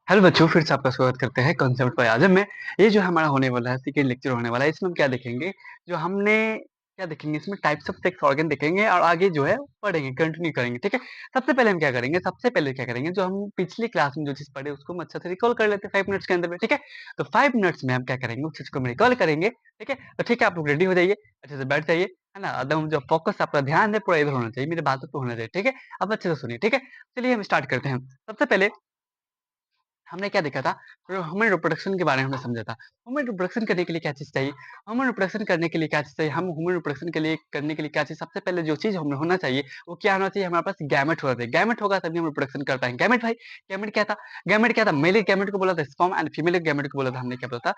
Hello बच्चों, फिर से आपका स्वागत करते हैं कॉन्सेप्ट बाय आजम में। ये जो हमारा होने वाला है सेकंड लेक्चर होने वाला है, इसमें हम क्या देखेंगे, जो हमने क्या देखेंगे इसमें टाइप्स ऑफ सेक्स ऑर्गन देखेंगे और आगे जो है पढ़ेंगे, कंटिन्यू करेंगे, ठीक है। सबसे पहले हम क्या करेंगे, सबसे पहले क्या करेंगे, जो हम पिछली क्लास में जो चीज़ पढ़े उसको हम अच्छे से रिकॉल कर लेते हैं 5 मिनट्स के अंदर में, ठीक है। तो 5 मिनट्स में हम क्या करेंगे, उस चीज़ को हम रिकॉल करेंगे, ठीक है। तो ठीक है, आप लोग रेडी हो जाइए, अच्छे से बैठ जाइए, है ना। एकदम जो फोकस आपका ध्यान है पूरा इधर होना चाहिए, मेरी बातों पे होना चाहिए, ठीक है। अब अच्छे से सुनिए, ठीक है। चलिए हम स्टार्ट करते हैं। सबसे पहले हमने क्या देखा था, ह्यूमन रिप्रोडक्शन के बारे में हमने समझा था। ह्यूमन रिप्रोडक्शन करने के लिए क्या चीज़ चाहिए? ह्यूमन रिप्रोडक्शन करने के लिए क्या चीज़ चाहिए? हम ह्यूमन रिप्रोडक्शन के लिए करने के लिए क्या चीज़, सबसे पहले जो चीज़ हमें होना चाहिए, वो क्या होना चाहिए? हमारे पास गैमेट होना चाहिए। गैमेट होगा तभी हम रिप्रोडक्शन कर पाएँगे। गैमेट भाई, गैमेट क्या था? गैमेट क्या था? मेल गैमेट को बोला था स्पर्म एंड फीमेल गैमेट को बोला था, हमने क्या बोला था?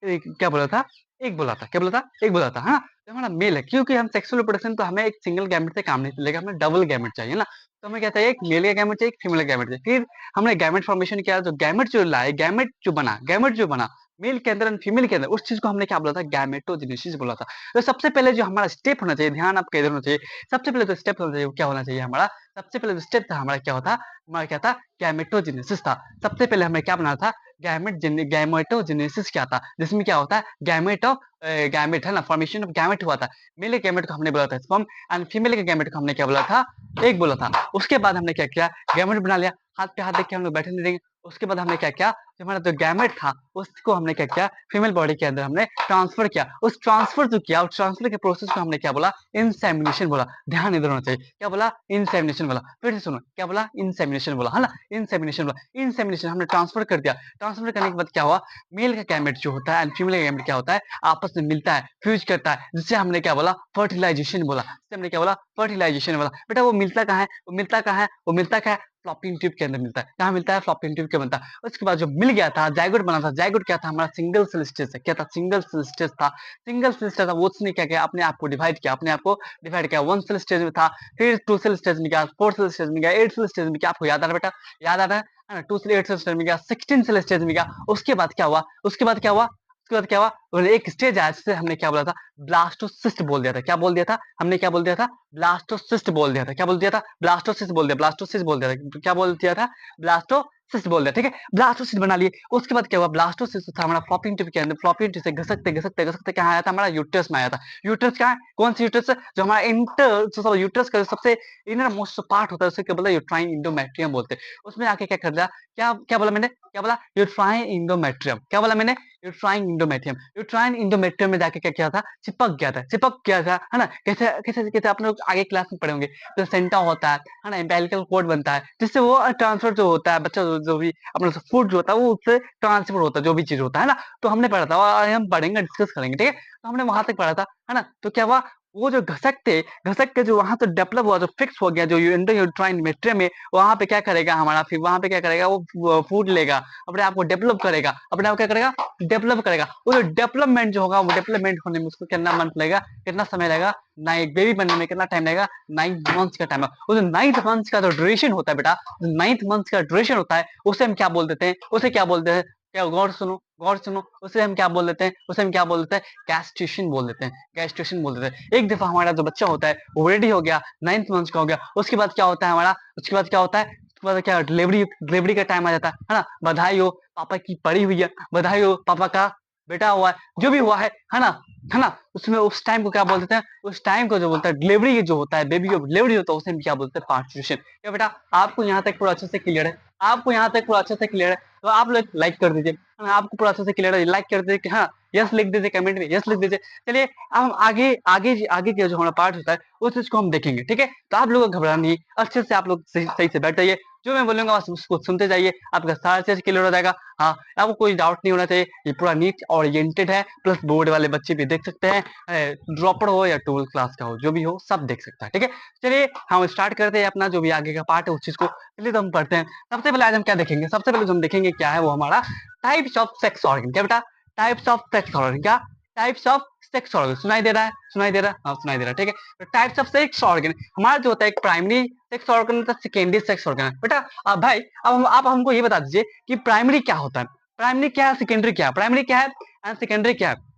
एक क्या बोला था? एक बोला था, क्या बोला था? एक बोला था, हाँ? तो हमारा मेल है, क्योंकि हम सेक्सुअल रिप्रोडक्शन तो हमें एक सिंगल गैमेट से काम नहीं चलेगा, हमें डबल गैमेट चाहिए ना। तो हमें क्या चाहिए? एक मेल का गैमेट चाहिए, एक फीमेल का गैमेट चाहिए। फिर हमने गैमेट फॉर्मेशन किया, जो गैमेट जो लाए, गैमेट जो बना, मेल के अंदर एंड फीमेल के अंदर, उस चीज़ को हमने क्या बोला था? गैमेटोजेनेसिस बोला था। तो सबसे पहले जो हमारा स्टेप होना चाहिए, ध्यान आपका इधर होना चाहिए। सबसे पहले जो स्टेप होना चाहिए, वो क्या होना चाहिए हमारा? सबसे पहले जो स्टेप था हमारा क्या होता? हमारा क्या था? गैमेटोजेनेसिस था। सबसे पहले हमें क्या बनाना था? गैमेटोजेनेसिस क्या था, जिसमें क्या होता है, गैमेट है ना, फॉर्मेशन ऑफ गैमेट हुआ था। मेल के गैमेट को हमने बोला था स्पर्म एंड फीमेल के गैमेट को हमने क्या बोला था? एक बोला था। उसके बाद हमने क्या किया, गैमेट बना लिया, हाथ पे हाथ देख के हम लोग बैठे नहीं रहेंगे। उसके बाद हमने क्या किया, जो हमारा जो गैमेट था उसको हमने क्या किया, फीमेल बॉडी के अंदर हमने ट्रांसफर किया। उस ट्रांसफर जो किया, उस ट्रांसफर के प्रोसेस को हमने क्या बोला? इंसेमिनेशन बोला। ध्यान इधर होना चाहिए, क्या बोला? इंसेमिनेशन बोला। फिर से सुनो, क्या बोला? इंसेमिनेशन बोला, है ना। इंसेमिनेशन बोला, इंसेमिनेशन हमने ट्रांसफर कर दिया। ट्रांसफर करने के बाद क्या हुआ, मेल का गैमेट जो होता है एंड फीमेल का गैमेट क्या होता है, आपस में मिलता है, फ्यूज करता है, जिससे हमने क्या बोला? फर्टिलाइजेशन बोला। जिससे हमने क्या बोला? फर्टिलाइजेशन बोला। बेटा वो मिलता कहाँ है, वो मिलता कहाँ है, वो मिलता कहाँ है? फ्लॉपिंग ट्यूब के अंदर मिलता है। कहाँ मिलता है? फ्लॉपिंग ट्यूब के बनता है। उसके बाद जो मिल गया था, जाइगोट बना था। जाइगोट क्या था हमारा? सिंगल सेल स्टेज है। क्या था? सिंगल सेल स्टेज था। सिंगल सेल स्टेज था, वो उसने क्या किया, अपने आप को डिवाइड किया, अपने आप को डिवाइड किया। 1 सेल स्टेज में था, फिर 2 सेल स्टेज में गया, 4 सेल स्टेज में गया, 8 सेल स्टेज में गया। आपको याद आ रहा है बेटा? याद आ रहा है ना? 2 से 8 सेल स्टेज में गया, 16 सेल स्टेज में गया। उसके बाद क्या हुआ? उसके बाद क्या हुआ? उसके बाद क्या हुआ? और एक स्टेज आया जिसे हमने क्या बोला था? ब्लास्टोसिस्ट बोल दिया था। क्या बोल दिया था? हमने क्या बोल दिया था? ब्लास्टोसिस्ट बोल दिया था। क्या बोल दिया था? ब्लास्टोसिस्ट बोल दिया, ब्लास्टोसिस्ट बोल दिया था। क्या बोल दिया था? ब्लास्टोसिस्ट बोल दिया, ठीक है। ब्लास्टोसिस्ट बना लिए। उसके बाद क्या हुआ? ब्लास्टोसिस्ट था हमारा फ्लॉपिंग ट्यूब के अंदर। फ्लॉपिंग ट्यूब से घसकते घसकते घसकते कहाँ आया था? हमारा यूट्रस में आया था। यूट्रस कहाँ है? कौन सी यूट्रस? जो हमारा इंटर जो यूट्रस का सबसे इनर मोस्ट पार्ट होता है, उसे क्या बोलते हैं? यूट्राइन इंडोमेट्रियम बोलते हैं। उसमें आके क्या कर दिया, क्या क्या बोला मैंने? क्या बोला? Uterine endometrium. क्या बोला मैंने? Uterine endometrium. यूट्राइन इंडोमेट्रियम में जाके क्या किया था? चिपक गया था, चिपक गया था, है ना। कैसे कैसे कैसे आप लोग आगे क्लास में पढ़े होंगे। प्लेसेंटा होता है ना, एम्पेलिकल कोड बनता है, जिससे वो ट्रांसफर जो होता है, बच्चा जो भी अपना फूड जो होता है वो उससे ट्रांसफर होता है, जो भी चीज होता है ना। तो हमने पढ़ा था और हम पढ़ेंगे, डिस्कस करेंगे, ठीक है। तो हमने वहां तक पढ़ा था, है ना। तो क्या हुआ, वो जो घसक के जो वहां तो डेवलप हुआ, जो फिक्स हो गया, जो एंडोयूट्राइन मेट्रियम में, वहां पे क्या करेगा हमारा, फिर वहां पे क्या करेगा, वो फूड लेगा, अपने आप को डेवलप करेगा, अपने आप क्या करेगा? डेवलप करेगा। वो जो डेवलपमेंट जो होगा, वो डेवलपमेंट होने में उसको कितना मंथ लगेगा, कितना समय लगेगा? ना एक बेबी बनने में कितना टाइम लगेगा? 9 मंथ्स का टाइम है। वो जो 9 मंथ्स का जो ड्यूरेशन होता है बेटा, 9 मंथ्स का ड्यूरेशन होता है, उसे हम क्या बोल देते हैं? उसे क्या बोलते हैं? क्या, गौर सुनो, गौर सुनो। उसे हम क्या बोल देते हैं? उसे हम क्या बोल देते हैं? गैस्ट्रेशन बोल देते हैं, गैस्ट्रेशन बोल देते हैं। एक दफा हमारा जो बच्चा होता है वो रेडी हो गया, 9 मंथ्स का हो गया, उसके बाद क्या होता है हमारा? उसके बाद क्या होता है? उसके बाद क्या, डिलीवरी डिलीवरी का टाइम आ जाता है ना। बधाई हो, पापा की पड़ी हुई है, बधाई हो, पापा का बेटा हुआ है, जो भी हुआ है ना, है ना। उसमें उस टाइम को क्या बोल देते हैं? उस टाइम को जो बोलता है, डिलीवरी जो होता है, बेबी का डिलीवरी होता है, उसे हम क्या बोलते हैं? पार्चुरेशन। क्या बेटा, आपको यहाँ तक पूरा अच्छे से क्लियर है? आपको यहाँ तक पूरा अच्छे से क्लियर है? तो आप लोग लाइक कर दीजिए, है ना? आपको पूरा अच्छे से क्लियर है, लाइक कर दीजिए कि हाँ, यस लिख दीजिए, कमेंट में यस लिख दीजिए। चलिए अब हम आगे आगे आगे के जो हमारा पार्ट होता है उस चीज को हम देखेंगे, ठीक है। तो आप लोगों को घबराना नहीं, अच्छे से आप लोग सही सही से बैठ जाइए, जो मैं बोलूंगा बस उसको सुनते जाइए, आपका सारा चीज क्लियर हो जाएगा। हाँ, आपको कोई डाउट नहीं होना चाहिए, ये पूरा नीट ओरिएंटेड है, प्लस बोर्ड वाले बच्चे भी देख सकते हैं, ड्रॉपर हो या 12 क्लास का हो, जो भी हो सब देख सकता है, ठीक है। चलिए हम स्टार्ट करते हैं अपना जो भी आगे का पार्ट है उस चीज को, चलिए तो हम पढ़ते हैं। सबसे पहले आज हम क्या देखेंगे, सबसे पहले जो हम देखेंगे क्या है, वो हमारा टाइप्स ऑफ सेक्स ऑर्गन। क्या बेटा? Types of sex organ. क्या? Types of sex organ. सुनाई दे रहा है? सुनाई दे रहा है? हाँ सुनाई दे रहा है, ठीक है। तो टाइप्स ऑफ सेक्स ऑर्गन हमारा जो होता है, एक प्राइमरी सेक्स ऑर्गन होता है, सेकेंडरी सेक्स ऑर्गन है बेटा। अब भाई, आप हमको ये बता दीजिए कि प्राइमरी क्या होता है, प्राइमरी क्या है, सेकेंडरी क्या है, प्राइमरी क्या है एंड सेकेंडरी क्या है।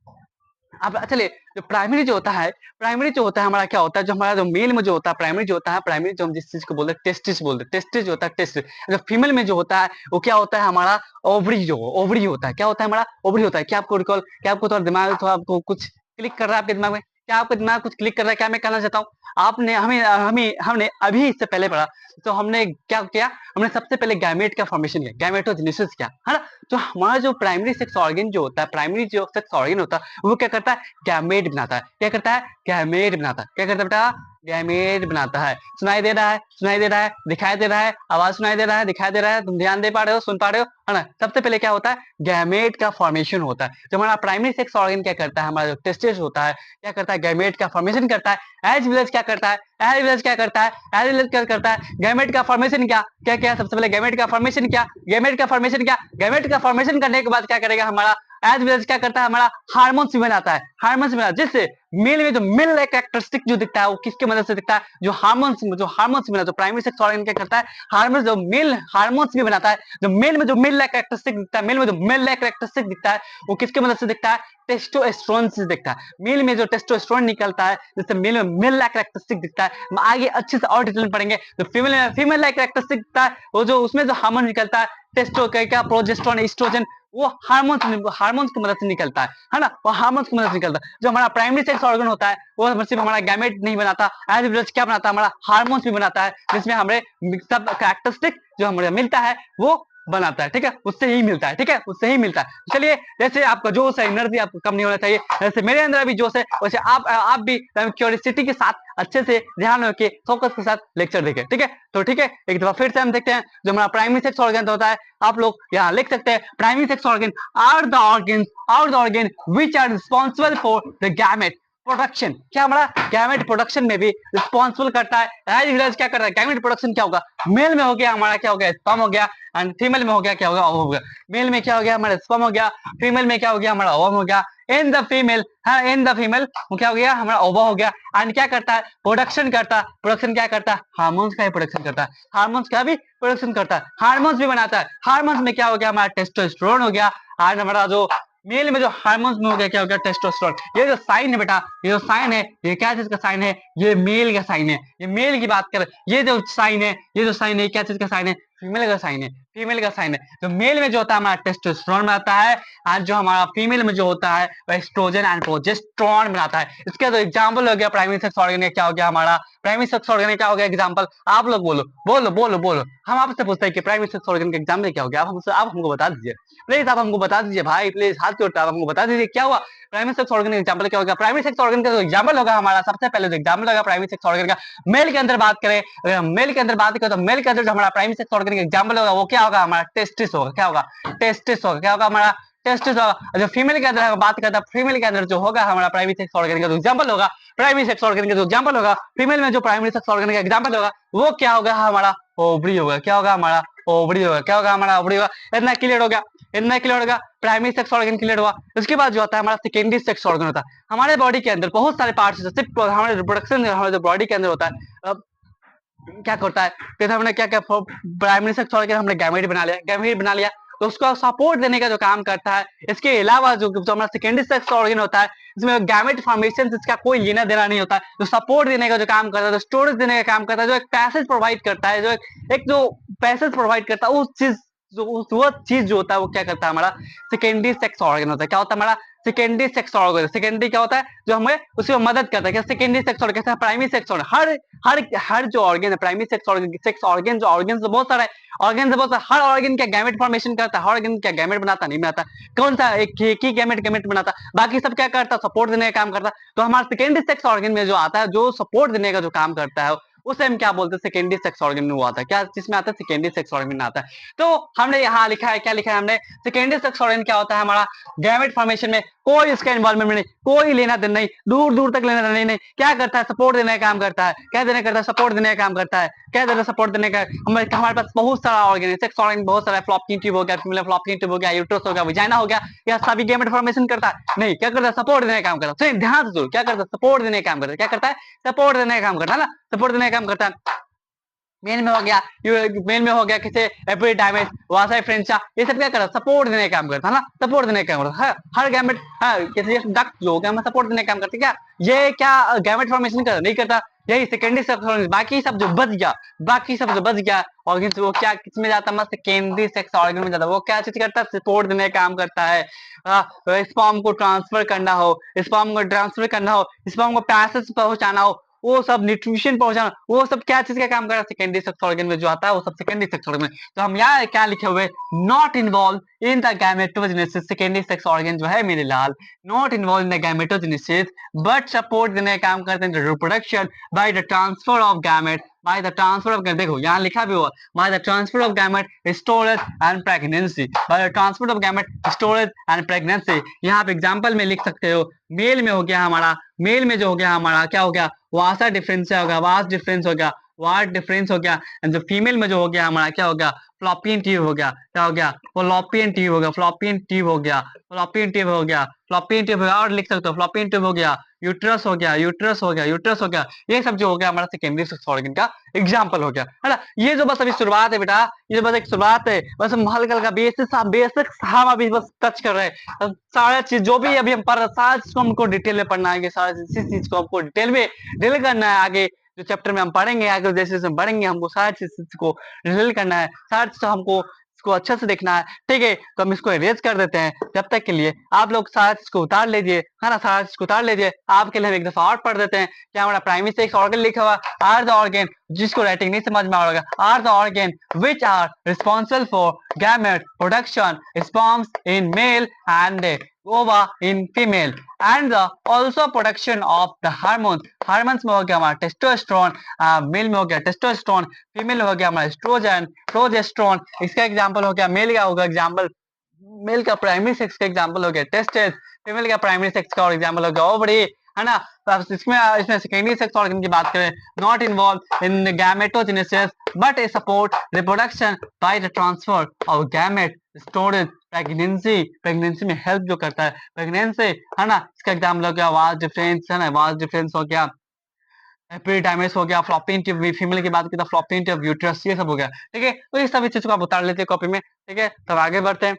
अब चलिए, जो प्राइमरी जो होता है, प्राइमरी जो होता है हमारा क्या होता है, जो हमारा जो मेल में जो होता है, प्राइमरी जो होता है, प्राइमरी जो हम जिस चीज़ को बोलते हैं टेस्टिस बोलते हैं, टेस्टिस जो होता है टेस्टिस। अगर फीमेल में जो होता है, वो क्या होता है हमारा ओवरी जो ओवरी होता है, क्या होता है हमारा ओवरी होता है। क्या आपको थोड़ा दिमाग थोड़ा आपको कुछ क्लिक कर रहा है आपके दिमाग में? क्या आपका दिमाग कुछ क्लिक कर रहा है? क्या मैं कहना चाहता हूँ? आपने हमें हमें हमने अभी इससे पहले पढ़ा, तो हमने क्या किया? हमने सबसे पहले गैमेट का फॉर्मेशन किया, गैमेटोजेनेसिस किया, है ना? तो हमारा जो प्राइमरी सेक्स ऑर्गन जो होता है, प्राइमरी जो सेक्स ऑर्गन होता है, वो क्या करता है? गैमेट बनाता है। क्या करता है? गैमेट बनाता है। क्या करता है बेटा? गैमेट बनाता है। सुनाई दे रहा है? सुनाई दे रहा है? दिखाई दे रहा है? आवाज सुनाई दे रहा है? दिखाई दे रहा है? तुम ध्यान दे पा रहे हो? सुन पा रहे हो? है ना? सबसे पहले क्या होता है? गैमेट का फॉर्मेशन होता है। जो हमारा प्राइमरी सेक्स ऑर्गन क्या करता है? हमारा जो टेस्टिस होता है, क्या करता है? गैमेट का फॉर्मेशन करता है। एज वेल एज क्या करता है? एज वेल एज क्या करता है? एज वेल एज क्या करता है? गैमेट का फॉर्मेशन क्या क्या क्या सबसे पहले गैमेट का फॉर्मेशन क्या? गैमेट का फॉर्मेशन क्या? गैमेट का फॉर्मेशन करने के बाद क्या करेगा हमारा? एज वेल एज क्या करता है? हमारा हार्मोन्स भी बनाता है। हार्मोन्स बनाता है, जिससे मेल में जो मेल लाइक कैरेक्टरिस्टिक जो दिखता है, वो किसके मदद से दिखता है? जो हार्मोन्स बनाता है, जो प्राइमरी सेक्स ऑर्गन क्या करता है? हार्मोन्स, जो मेल हार्मोन्स भी बनाता है। जो मेल में जो मेल लाइक कैरेक्टरिस्टिक दिखता है, मेल में जो मेल लाइक कैरेक्टरिस्टिक दिखता है, वो किसके मदद से दिखता है? टेस्टोस्टेरोन से दिखता है। मेल में जो टेस्टोस्टेरोन निकलता है, जिससे मेल में मेल लाइक कैरेक्टरिस्टिक दिखता है। हम आगे अच्छे से और डिटेल में पढ़ेंगे। तो फीमेल लाइक कैरेक्टरिस्टिक दिखता है, वो जो उसमें जो हार्मोन निकलता है, टेस्टो क्या प्रोजेस्टेरोन, एस्ट्रोजन, वो हार्मोन्स की मदद से निकलता है ना? वो हार्मोन्स की मदद से निकलता है। जो हमारा प्राइमरी सेक्स ऑर्गन होता है, वो सिर्फ हमारा गैमेट नहीं बनाता, एज वेल एज क्या बनाता है? हमारा हार्मोन्स भी बनाता है, जिसमें हमें सब कैरेक्टरिस्टिक जो हमें मिलता है, वो बनाता है। ठीक है, उससे ही मिलता है। ठीक है, उससे ही मिलता है। चलिए, जैसे आपका जोश है, एनर्जी आपको कम नहीं होना चाहिए, जैसे मेरे अंदर अभी जोश है, वैसे आप भी क्यूरियोसिटी के साथ अच्छे से ध्यान रखे, फोकस के साथ लेक्चर देखें। ठीक है, तो ठीक है, एक दफा फिर से हम देखते हैं जो हमारा प्राइमरी सेक्स ऑर्गन होता है। आप लोग यहाँ लिख सकते हैं, primary sex organ are the organ which are responsible for the gamete production. क्या हमारा गैमेट प्रोडक्शन में भी रिस्पॉन्सिबल करता है। एज वेल एज क्या करता है? गैमेट प्रोडक्शन क्या होगा? मेल में हो गया हमारा क्या हो गया? स्पर्म हो गया। एंड फीमेल में हो गया क्या होगा? ओवम हो गया। मेल में क्या हो गया? हमारा स्पर्म हो गया। फीमेल में क्या हो गया? हमारा ओवम हो गया। इन द फीमेल, हाँ, इन द फीमेल क्या हो गया? हमारा ओवा हो गया। एंड क्या करता है? प्रोडक्शन करता है। प्रोडक्शन क्या करता है? हार्मोन्स का ही प्रोडक्शन करता है। हार्मोन्स का भी प्रोडक्शन करता है, हार्मोन्स भी बनाता है। हार्मोन्स में क्या हो गया? हमारा टेस्टोस्टेरोन हो गया। एंड हमारा जो मेल में जो हार्मोन्स में हो गया क्या हो गया? टेस्टोस्टेरोन। ये जो साइन है बेटा, ये जो साइन है, ये क्या चीज का साइन है? ये मेल का साइन है। ये मेल की बात कर, ये जो साइन है, ये जो साइन है, क्या चीज का साइन है? फीमेल का साइन है। फीमेल का साइन है। तो मेल में जो होता है हमारा टेस्टोस्टेरोन बनाता है, और जो हमारा फीमेल में जो होता है वह एस्ट्रोजन एंड प्रोजेस्टेरोन बनाता है। इसका तो एग्जांपल हो गया प्राइमरी सेक्स ऑर्गन, क्या हो गया हमारा? प्राइमरी सेक्स ऑर्गन क्या हो गया एग्जांपल? आप लोग बोलो बोलो बोलो बोलो। हम आपसे पूछते हैं कि प्राइमरी सेक्स ऑर्गन का एग्जांपल क्या हो गया? आप हमको बता दीजिए प्लीज, आप हमको बता दीजिए भाई, प्लीज हाथ जोड़ता है, आप हमको बता दीजिए क्या हुआ? प्राइमरी सेक्स ऑर्गन का एग्जांपल क्या होगा? प्राइमरी सेक्स ऑर्गन का जो एग्जांपल होगा हमारा, सबसे पहले जो एग्जांपल होगा प्राइमरी सेक्स ऑर्गन का, मेल के अंदर बात करें, अगर हम मेल के अंदर बात करें, तो मेल के अंदर जो हमारा प्राइमरी सेक्स ऑर्गन का एग्जांपल होगा वो क्या होगा? हमारा टेस्टिस होगा। क्या होगा? टेस्टिस होगा। क्या होगा? हमारा टेस्टिस होगा। जो फीमेल के अंदर बात करता है, फीमेल के अंदर जो होगा हमारा प्राइमरी सेक्स ऑर्गन का जो एग्जांपल होगा, प्राइमरी सेक्स ऑर्गन का जो एग्जांपल होगा, फीमेल में जो प्राइमरी सेक्स ऑर्गन का एग्जांपल होगा, वो क्या होगा? हमारा ओवरी होगा। क्या होगा? हमारा ओवरी होगा। क्या होगा? हमारा ओवरी होगा। इतना क्लियर हो गया? इतना क्लियर होगा? प्राइमरी सेक्स ऑर्गन क्लियर हुआ। उसके बाद जो होता है हमारा सेकेंडरी सेक्स ऑर्गन होता है। हमारे बॉडी के अंदर बहुत सारे पार्ट्स, सिर्फ हमारे रिप्रोडक्शन हमारे जो बॉडी के अंदर होता है, क्या करता है? जैसे हमने क्या क्या प्राइमरी सेक्स ऑर्गन हमने गैमेट बना लिया, तो उसको सपोर्ट देने का जो काम करता है। इसके अलावा जो हमारा सेकेंडरी सेक्स ऑर्गन होता है, इसमें गैमेट फॉर्मेशन इसका कोई लेना देना नहीं होता है, जो सपोर्ट देने का जो काम करता है, जो स्टोरेज देने का काम करता है, जो एक पैसेज प्रोवाइड करता है, जो एक जो पैसेज प्रोवाइड करता है, उस चीज जो वो चीज जो होता है वो क्या करता है? हमारा सेकेंडरी सेक्स ऑर्गन होता है। क्या होता है? हमारा सेकेंडरी सेक्स ऑर्गन। सेकेंडरी क्या होता है? जो हमें उसकी मदद करता है। क्या सेकेंडरी सेक्स ऑर्गन? कैसे? प्राइमरी सेक्स ऑर्गन, हर जो ऑर्गन है, प्राइमरी सेक्स ऑर्गन जो ऑर्गन तो बहुत सारा है, हर ऑर्गन क्या गैमेट फॉर्मेशन करता है? हर ऑर्गन क्या गैमेट बनाता? नहीं बनाता। कौन सा एक ही गैमेट गैमेट बनाता? बाकी सब क्या करता? सपोर्ट देने का काम करता। तो हमारा सेकेंडरी सेक्स ऑर्गन में जो आता है, जो सपोर्ट देने का जो काम करता है, उसे हम क्या बोलते हैं? सेकेंडरी सेक्स ऑर्गन में वो आता है। क्या जिसमें आता है? सेकेंडरी सेक्स ऑर्गन में आता है। तो हमने यहाँ लिखा है, क्या लिखा है हमने? सेकेंडरी सेक्स ऑर्गन क्या होता है? हमारा गैमेट फॉर्मेशन में कोई इसका इन्वॉल्वमेंट नहीं, कोई लेना देना नहीं, दूर दूर तक लेना देना नहीं। क्या करता है? सपोर्ट देने का काम करता है। क्या देने करता है? सपोर्ट देने का काम करता है। क्या देना? सपोर्ट देने का। हमारे पास बहुत सारा ऑर्गन है, सेक्स ऑर्गन बहुत सारा है। फ्लॉपिंग ट्यूब हो गया, फीमेल फ्लॉपिंग ट्यूब हो गया, यूट्रस हो गया, वजाइना हो गया, या सभी गैमेट फॉर्मेशन करता है? नहीं। क्या करता है? सपोर्ट देने का काम करता है। ध्यान से सुनो, क्या करता है? सपोर्ट देने का काम करता है। क्या करता है? सपोर्ट देने का काम करता है ना, सपोर्ट देने का काम करता है। मेल में हो गया, मेल में हो गया किसे एपिडाइमिस, वासा फ्रेंचा, ये सब क्या कर रहा है, सपोर्ट देने का काम करता है ना, सपोर्ट देने का काम करता है। हर गैमेट, हाँ किसी डक्ट जो हो गया, सपोर्ट देने का काम करती है क्या, ये क्या गैमेट फॉर्मेशन कर नहीं करता, यही सेकेंडरी सेक्स, बाकी सब जो बच गया, बाकी सब जो बच गया ऑर्गन, वो क्या किसमें जाता है, मस्त केंद्रीय सेक्स ऑर्गन में जाता है। वो क्या चीज करता है, सपोर्ट देने का काम करता है। स्पर्म को ट्रांसफर करना हो, स्पर्म को ट्रांसफर करना हो, स्पर्म को पैसेज पहुंचाना हो, वो सब न्यूट्रिशन पहुंचाना, वो सब क्या चीज का काम कर रहा है, सेकेंडरी सेक्स ऑर्गन में जो आता है वो सब सेकेंडरी सेक्स ऑर्गन में। तो हम यहाँ क्या लिखे हुए, not involve in the gametogenesis, secondary sex organ जो है मेरे लाल, not involve in the gametogenesis but support देने का काम करते हैं reproduction by the transfer of gamete, by the transfer of, देखो यहाँ लिखा भी हुआ, by the transfer of gamete storage and pregnancy, by the transfer of gamete storage and pregnancy. यहाँ पे एग्जांपल में लिख सकते हो, मेल में हो गया हमारा, मेल में जो हो गया हमारा क्या हो गया, वासा डिफरेंस होगा, वास डिफरेंस हो गया, वाट डिफरेंस हो गया, एंड जो फीमेल में जो हो गया हमारा क्या हो गया, फ्लॉपियन ट्यूब हो गया, क्या हो गया, फ्लॉपियन ट्यूब हो गया, फ्लॉपियन ट्यूब हो गया, फ्लॉपियन ट्यूब हो गया, फ्लॉपियन ट्यूब हो गया, और लिख सकते हो फ्लॉपियन ट्यूब हो गया, यूट्रस हो गया, यूट्रस हो गया, यूट्रस हो गया। ये सब जो हो गया हमारा सेकेंडरी सेक्स ऑर्गन का एग्जांपल हो गया, है ना। ये जो बस अभी शुरुआत है बेटा, ये बस एक शुरुआत है, बस हम हल्का हल्का बेसिक हम अभी बस टच कर रहे हैं। सारा चीज जो भी अभी हम पढ़ रहे हैं, सारा चीज को हमको डिटेल में पढ़ना है, सारा चीज को हमको डिटेल में डील करना है। आगे जो चैप्टर में हम पढ़ेंगे, आगे जैसे जैसे हम पढ़ेंगे, हमको सारा चीज को डिटेल करना है, सारा चीज हमको इसको अच्छे से देखना है, ठीक है। तो हम इसको इरेज कर देते हैं, जब तक के लिए आप लोग सारा चीज को उतार लीजिए, है ना, सारा चीज को उतार लीजिए। आपके लिए हम एक दफा और पढ़ देते हैं, क्या हमारा प्राइमरी सेक्स ऑर्गन लिखा हुआ, आर द ऑर्गन, जिसको राइटिंग नहीं समझ में आएगा, are the organ which are responsible for gamete production, sperms in male and ova in female, and the also production of the hormones, hormones में हो गया हमारा टेस्टोस्टेरोन, मेल में हो गया टेस्टोस्टेरोन, फीमेल में हो गया हमारा एस्ट्रोजन, प्रोजेस्टेरोन। इसका एग्जांपल हो गया, मेल का होगा एग्जांपल, मेल का प्राइमरी सेक्स का एग्जांपल हो गया टेस्टिस, फीमेल का प्राइमरी सेक्स का और एग्जांपल हो गया ओवरी, है ना। तो इसमें इसमें सेकेंडरी सेक्स ऑर्गन की बात करें, not involve in gametogenesis but a support reproduction by the transfer of gamete storage pregnancy, pregnancy में हेल्प जो करता है, प्रेगनेंसी, है ना। इसका एग्जांपल हो गया वास डिफरेंस, है ना, वास डिफरेंस हो गया, एपिडाइमिस हो गया, फ्लॉपियन ट्यूब, फीमेल की बात की तो फ्लॉपियन ट्यूब यूट्रस, ये सब हो गया, ठीक है। तो ये सभी चीज को आप उतार लेते हैं कॉपी में, ठीक है। तब आगे बढ़ते हैं।